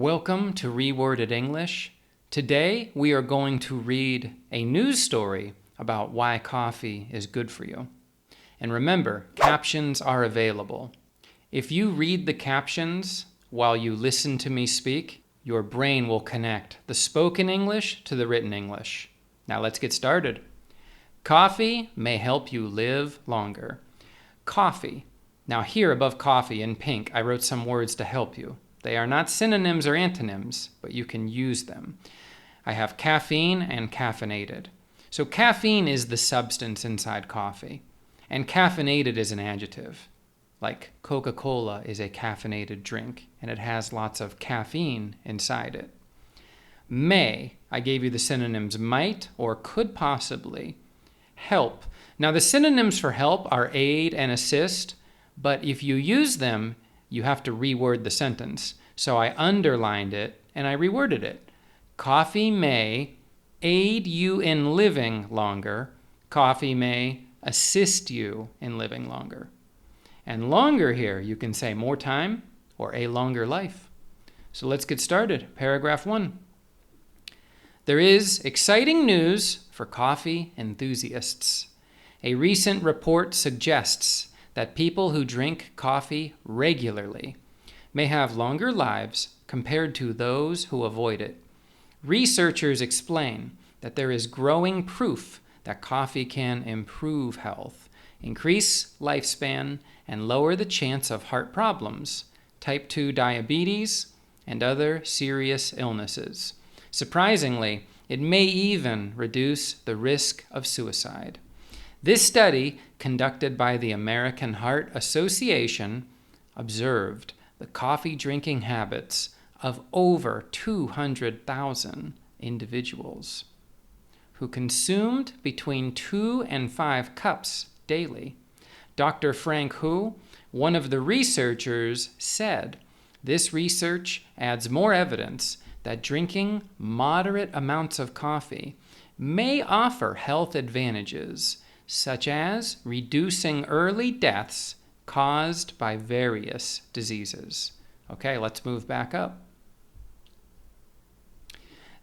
Welcome to Reworded English. Today we are going to read a news story about why coffee is good for you. And remember, captions are available. If you read the captions while you listen to me speak, your brain will connect the spoken English to the written English. Now let's get started. Coffee may help you live longer. Coffee. Now here above coffee in pink, I wrote some words to help you. They are not synonyms or antonyms, but you can use them. I have caffeine and caffeinated. So caffeine is the substance inside coffee, and caffeinated is an adjective. Like Coca-Cola is a caffeinated drink, and it has lots of caffeine inside it. May, I gave you the synonyms might or could possibly. Help. Now the synonyms for help are aid and assist, but if you use them, you have to reword the sentence. So I underlined it and I reworded it. Coffee may aid you in living longer. Coffee may assist you in living longer. And longer here, you can say more time or a longer life. So let's get started. Paragraph 1. There is exciting news for coffee enthusiasts. A recent report suggests that people who drink coffee regularly may have longer lives compared to those who avoid it. Researchers explain that there is growing proof that coffee can improve health, increase lifespan, and lower the chance of heart problems, type 2 diabetes, and other serious illnesses. Surprisingly, it may even reduce the risk of suicide. This study, conducted by the American Heart Association, observed the coffee drinking habits of over 200,000 individuals who consumed between 2 and 5 cups daily. Dr. Frank Hu, one of the researchers, said, "This research adds more evidence that drinking moderate amounts of coffee may offer health advantages, such as reducing early deaths caused by various diseases." Okay, let's move back up.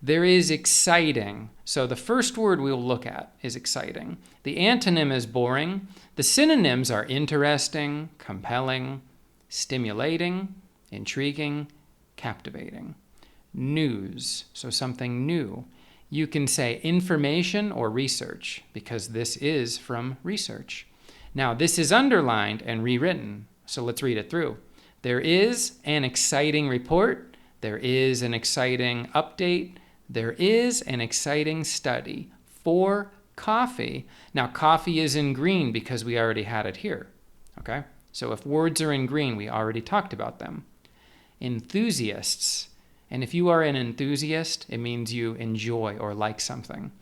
There is exciting. So the first word we'll look at is exciting. The antonym is boring. The synonyms are interesting, compelling, stimulating, intriguing, captivating. News, so something new. You can say information or research because this is from research. Now, this is underlined and rewritten, so let's read it through. There is an exciting report. There is an exciting update. There is an exciting study for coffee. Now, coffee is in green because we already had it here, okay? So if words are in green, we already talked about them. Enthusiasts. And if you are an enthusiast, it means you enjoy or like something.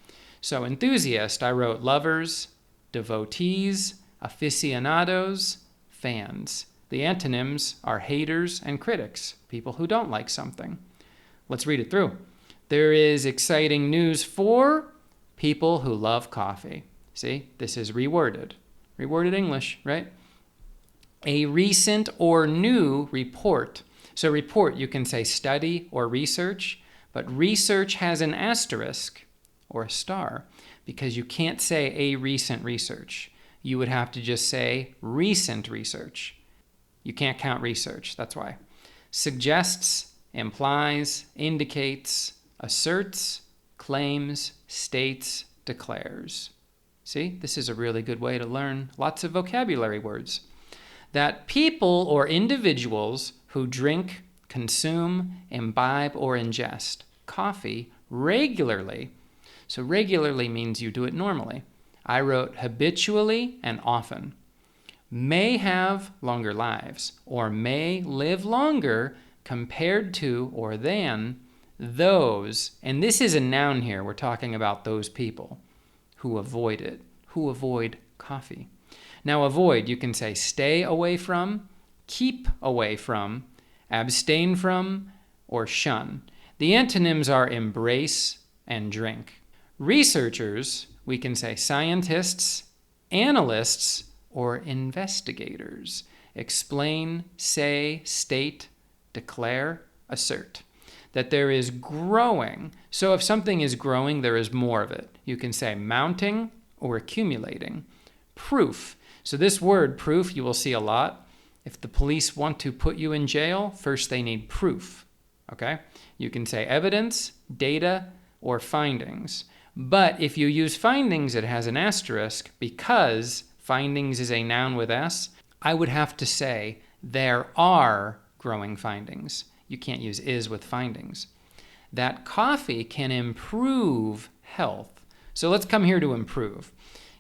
So enthusiast, I wrote lovers, devotees, aficionados, fans. The antonyms are haters and critics, people who don't like something. Let's read it through. There is exciting news for people who love coffee. See, this is reworded. Reworded English, right? A recent or new report. So report, you can say study or research, but research has an asterisk or a star because you can't say a recent research. You would have to just say recent research. You can't count research, that's why. Suggests, implies, indicates, asserts, claims, states, declares. See, this is a really good way to learn lots of vocabulary words. That people or individuals who drink, consume, imbibe, or ingest coffee regularly. So regularly means you do it normally. I wrote habitually and often. May have longer lives or may live longer compared to or than those, and this is a noun here, we're talking about those people who avoid it, who avoid coffee. Now avoid, you can say stay away from, keep away from, abstain from, or shun. The antonyms are embrace and drink. Researchers, we can say scientists, analysts, or investigators. Explain, say, state, declare, assert. that there is growing. So if something is growing, there is more of it. You can say mounting or accumulating. Proof. So this word, proof, you will see a lot. If the police want to put you in jail, first they need proof. Okay? You can say evidence, data, or findings. But if you use findings, it has an asterisk because findings is a noun with S. I would have to say there are growing findings. You can't use is with findings. That coffee can improve health. So let's come here to improve.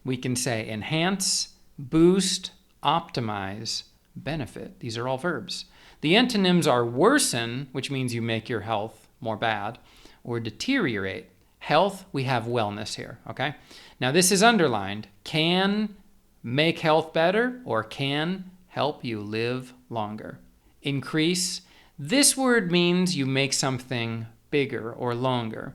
We can say enhance, boost, optimize, benefit. These are all verbs. The antonyms are worsen, which means you make your health more bad, or deteriorate. Health, we have wellness here, okay? Now this is underlined. Can make health better or can help you live longer. Increase. This word means you make something bigger or longer.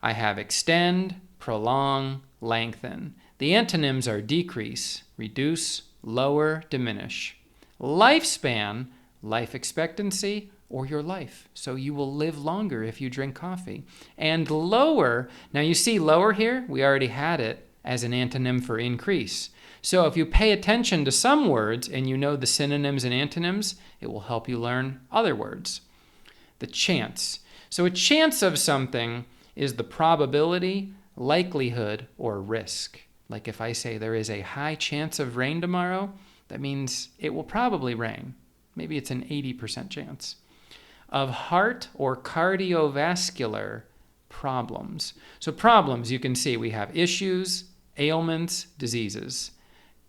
I have extend, prolong, lengthen. The antonyms are decrease, reduce, lower, diminish. Lifespan, life expectancy, or your life. So you will live longer if you drink coffee. And lower, now you see lower here, we already had it as an antonym for increase. So if you pay attention to some words and you know the synonyms and antonyms, it will help you learn other words. The chance. So a chance of something is the probability, likelihood, or risk. Like if I say there is a high chance of rain tomorrow, that means it will probably rain. Maybe it's an 80% chance. Of heart or cardiovascular problems. So problems, you can see we have issues, ailments, diseases.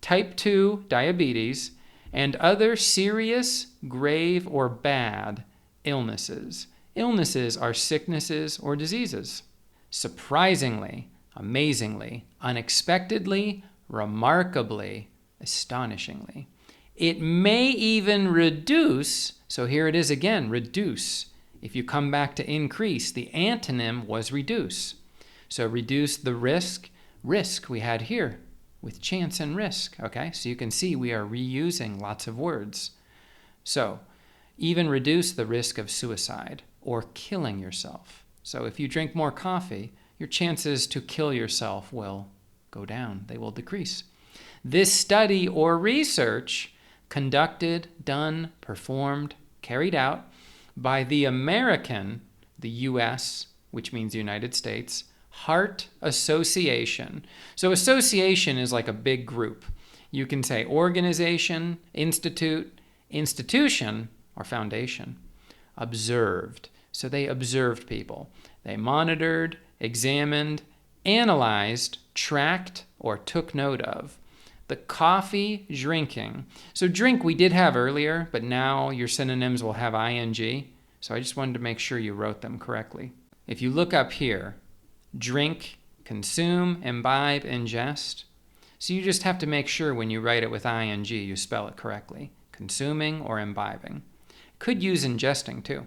Type 2 diabetes, and other serious, grave, or bad illnesses. Illnesses are sicknesses or diseases. Surprisingly, amazingly, unexpectedly, remarkably, astonishingly. It may even reduce, so here it is again, reduce. If you come back to increase, the antonym was reduce. So reduce the risk we had here with chance and risk, okay? So you can see we are reusing lots of words. So even reduce the risk of suicide or killing yourself. So if you drink more coffee, your chances to kill yourself will go down. They will decrease. This study or research conducted, done, performed, carried out by the American, the U.S., which means United States, Heart Association. So association is like a big group. You can say organization, institute, institution, or foundation. Observed. So they observed people. They monitored, examined, analyzed, tracked, or took note of. The coffee drinking. So drink we did have earlier, but now your synonyms will have ing. So I just wanted to make sure you wrote them correctly. If you look up here, drink, consume, imbibe, ingest. So you just have to make sure when you write it with ing, you spell it correctly. Consuming or imbibing. Could use ingesting too.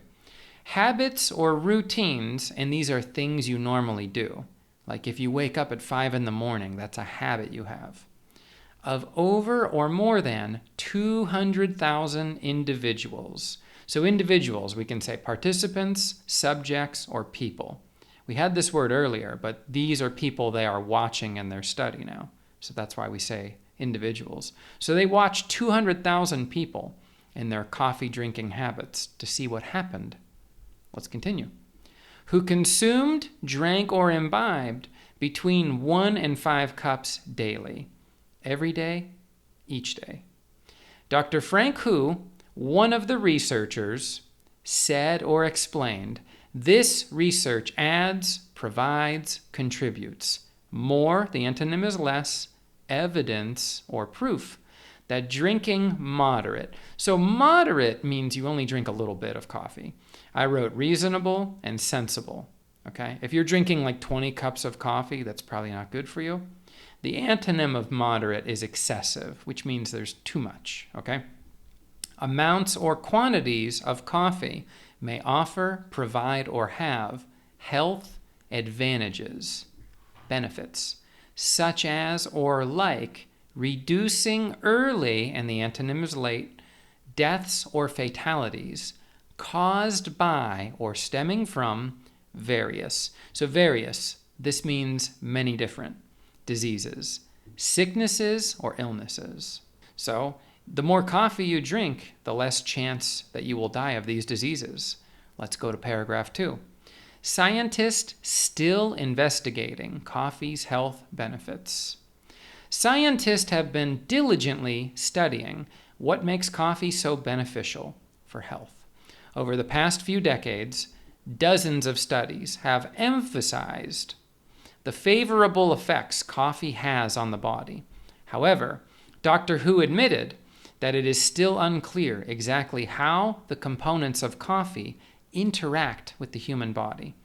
Habits or routines, and these are things you normally do. Like if you wake up at 5 in the morning, that's a habit you have. Of over or more than 200,000 individuals. So individuals, we can say participants, subjects, or people. We had this word earlier, but these are people they are watching in their study now. So that's why we say individuals. So they watched 200,000 people in their coffee drinking habits to see what happened. Let's continue. Who consumed, drank, or imbibed between 1 and 5 cups daily. Every day, each day. Dr. Frank Hu, one of the researchers, said or explained, this research adds, provides, contributes more, the antonym is less, evidence or proof that drinking moderate. So moderate means you only drink a little bit of coffee. I wrote reasonable and sensible, okay? If you're drinking like 20 cups of coffee, that's probably not good for you. The antonym of moderate is excessive, which means there's too much, okay? Amounts or quantities of coffee may offer, provide, or have health advantages, benefits, such as or like reducing early, and the antonym is late, deaths or fatalities, caused by or stemming from various. So various, this means many different diseases, sicknesses or illnesses. So the more coffee you drink, the less chance that you will die of these diseases. Let's go to paragraph 2. Scientists still investigating coffee's health benefits. Scientists have been diligently studying what makes coffee so beneficial for health. Over the past few decades, dozens of studies have emphasized the favorable effects coffee has on the body. However, Dr. Who admitted that it is still unclear exactly how the components of coffee interact with the human body.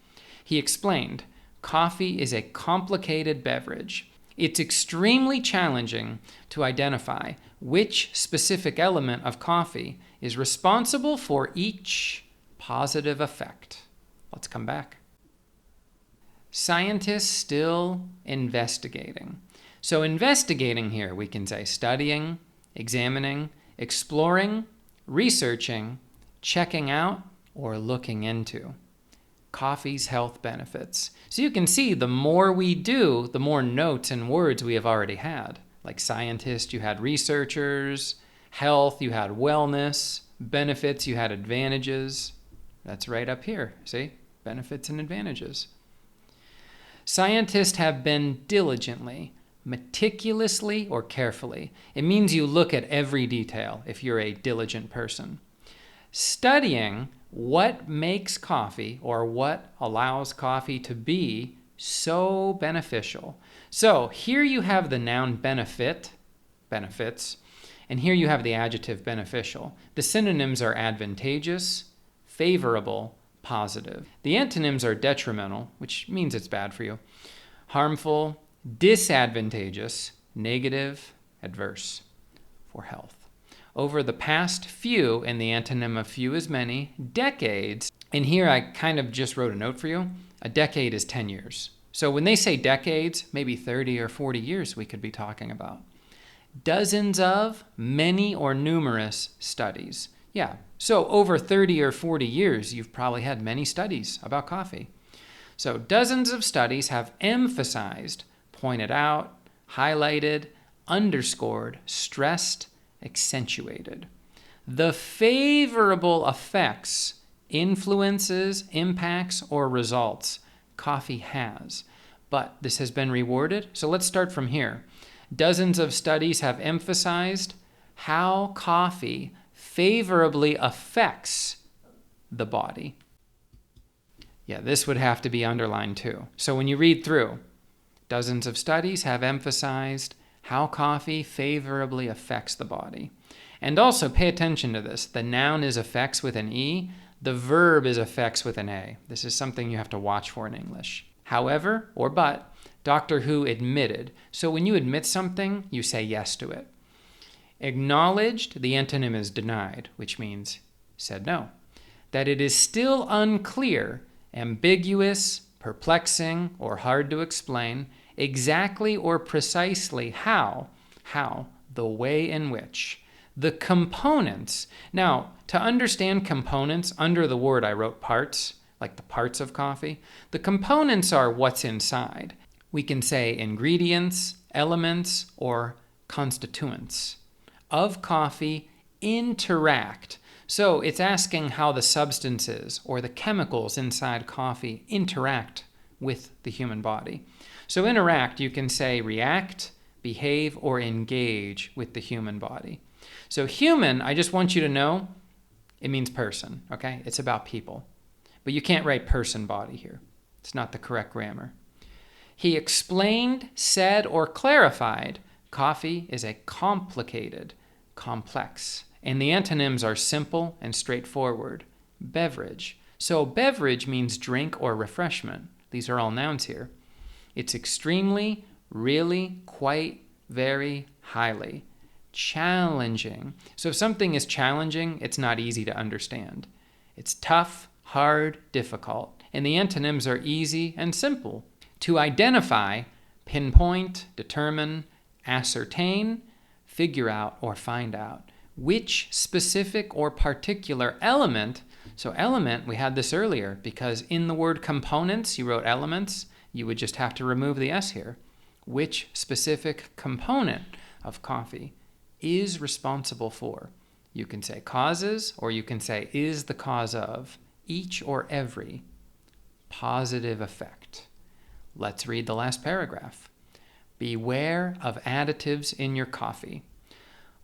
He explained, coffee is a complicated beverage. It's extremely challenging to identify which specific element of coffee is responsible for each positive effect. Let's come back. Scientists still investigating. So investigating here, we can say studying, examining, exploring, researching, checking out, or looking into coffee's health benefits. So you can see the more we do, the more notes and words we have already had. Like scientists, you had researchers, health, you had wellness, benefits, you had advantages. That's right up here, see? Benefits and advantages. Scientists have been diligently, meticulously, or carefully. It means you look at every detail if you're a diligent person. Studying what makes coffee or what allows coffee to be so beneficial. So here you have the noun benefit, benefits, and here you have the adjective beneficial. The synonyms are advantageous, favorable, positive. The antonyms are detrimental, which means it's bad for you, harmful, disadvantageous, negative, adverse for health. Over the past few, and the antonym of few is many, decades, and here I kind of just wrote a note for you, a decade is 10 years. So when they say decades, maybe 30 or 40 years we could be talking about. Dozens of, many or numerous studies. Yeah, so over 30 or 40 years, you've probably had many studies about coffee. So dozens of studies have emphasized, pointed out, highlighted, underscored, stressed, accentuated the favorable effects, influences, impacts, or results coffee has. But this has been reworded, so let's start from here. Dozens of studies have emphasized how coffee favorably affects the body. Yeah, this would have to be underlined too. So when you read through, dozens of studies have emphasized how coffee favorably affects the body. And also pay attention to this. The noun is affects with an E. The verb is affects with an A. This is something you have to watch for in English. However, or but, Dr. Who admitted. So when you admit something, you say yes to it. Acknowledged, the antonym is denied, which means said no. That it is still unclear, ambiguous, perplexing, or hard to explain exactly or precisely how, the way in which, the components. Now, to understand components, under the word I wrote parts, like the parts of coffee. The components are what's inside. We can say ingredients, elements, or constituents of coffee interact. So it's asking how the substances or the chemicals inside coffee interact with the human body. So interact, you can say react, behave, or engage with the human body. So human, I just want you to know, it means person, okay? It's about people. But you can't write person body here. It's not the correct grammar. He explained, said, or clarified coffee is a complicated, complex. And the antonyms are simple and straightforward. Beverage. So beverage means drink or refreshment. These are all nouns here. It's extremely, really, quite, very, highly. Challenging. So if something is challenging, it's not easy to understand. It's tough, hard, difficult. And the antonyms are easy and simple. To identify, pinpoint, determine, ascertain, figure out, or find out which specific or particular element, So element, we had this earlier, because in the word components, you wrote elements, you would just have to remove the S here. Which specific component of coffee is responsible for? You can say causes, or you can say is the cause of each or every positive effect. Let's read the last paragraph. Beware of additives in your coffee.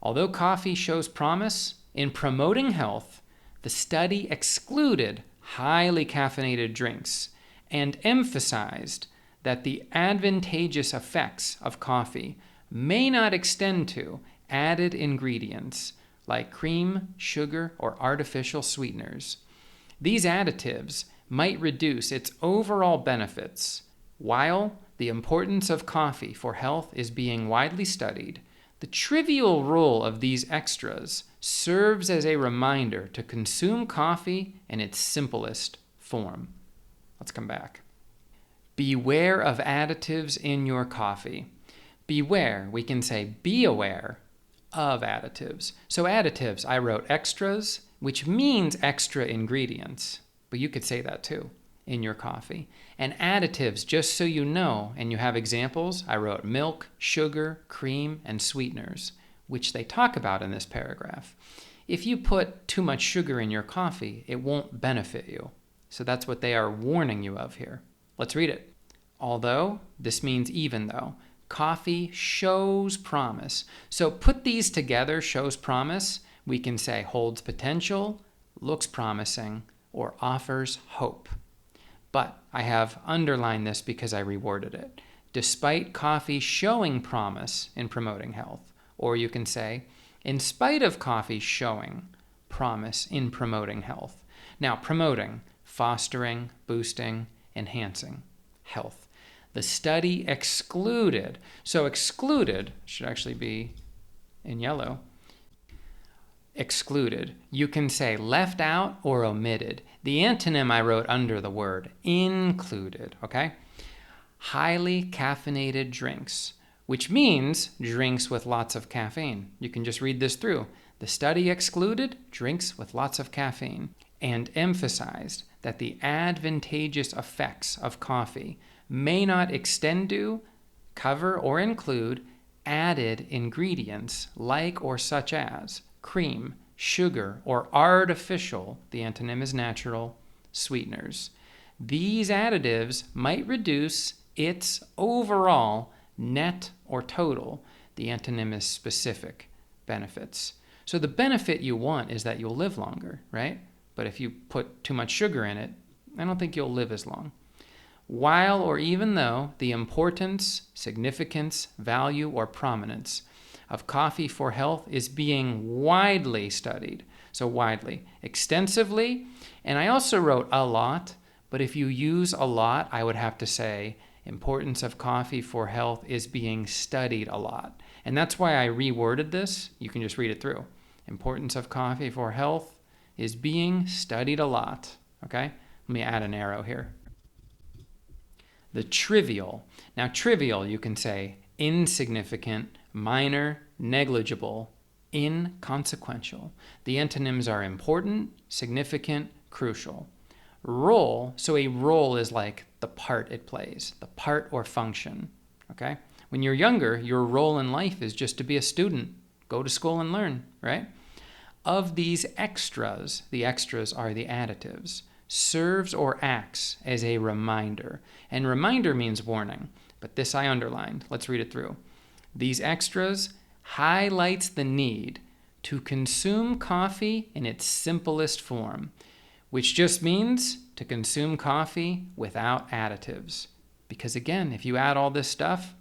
Although coffee shows promise in promoting health, the study excluded highly caffeinated drinks and emphasized that the advantageous effects of coffee may not extend to added ingredients like cream, sugar, or artificial sweeteners. These additives might reduce its overall benefits. While the importance of coffee for health is being widely studied, the trivial role of these extras serves as a reminder to consume coffee in its simplest form. Let's come back. Beware of additives in your coffee. Beware, we can say be aware of additives. So additives, I wrote extras, which means extra ingredients, but you could say that too, in your coffee. And additives, just so you know, and you have examples, I wrote milk, sugar, cream, and sweeteners, which they talk about in this paragraph. If you put too much sugar in your coffee, it won't benefit you. So that's what they are warning you of here. Let's read it. Although, this means even though, coffee shows promise. So put these together, shows promise, we can say holds potential, looks promising, or offers hope. But I have underlined this because I reworded it. Despite coffee showing promise in promoting health, or you can say, in spite of coffee showing promise in promoting health. Now, promoting, fostering, boosting, enhancing health. The study excluded. So excluded should actually be in yellow. Excluded. You can say left out or omitted. The antonym I wrote under the word, included, okay? Highly caffeinated drinks, which means drinks with lots of caffeine. You can just read this through. The study excluded drinks with lots of caffeine and emphasized that the advantageous effects of coffee may not extend to, cover, or include added ingredients like or such as cream, sugar, or artificial, the antonym is natural, sweeteners. These additives might reduce its overall net or total, the antonym is specific, benefits. So the benefit you want is that you'll live longer, right? But if you put too much sugar in it, I don't think you'll live as long. While or even though the importance, significance, value, or prominence of coffee for health is being widely studied, so widely, extensively, and I also wrote a lot, but if you use a lot, I would have to say importance of coffee for health is being studied a lot. And that's why I reworded this. You can just read it through. Importance of coffee for health is being studied a lot, okay? Let me add an arrow here. The trivial. Now, trivial, you can say insignificant, minor, negligible, inconsequential. The antonyms are important, significant, crucial. Role, so a role is like the part it plays, the part or function, okay? When you're younger, your role in life is just to be a student, go to school and learn, right? Of these extras, the extras are the additives, serves or acts as a reminder. And reminder means warning, but this I underlined. Let's read it through. These extras highlights the need to consume coffee in its simplest form, which just means to consume coffee without additives. Because again, if you add all this stuff,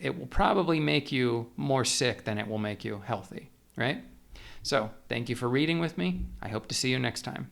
it will probably make you more sick than it will make you healthy, right? So, thank you for reading with me. I hope to see you next time.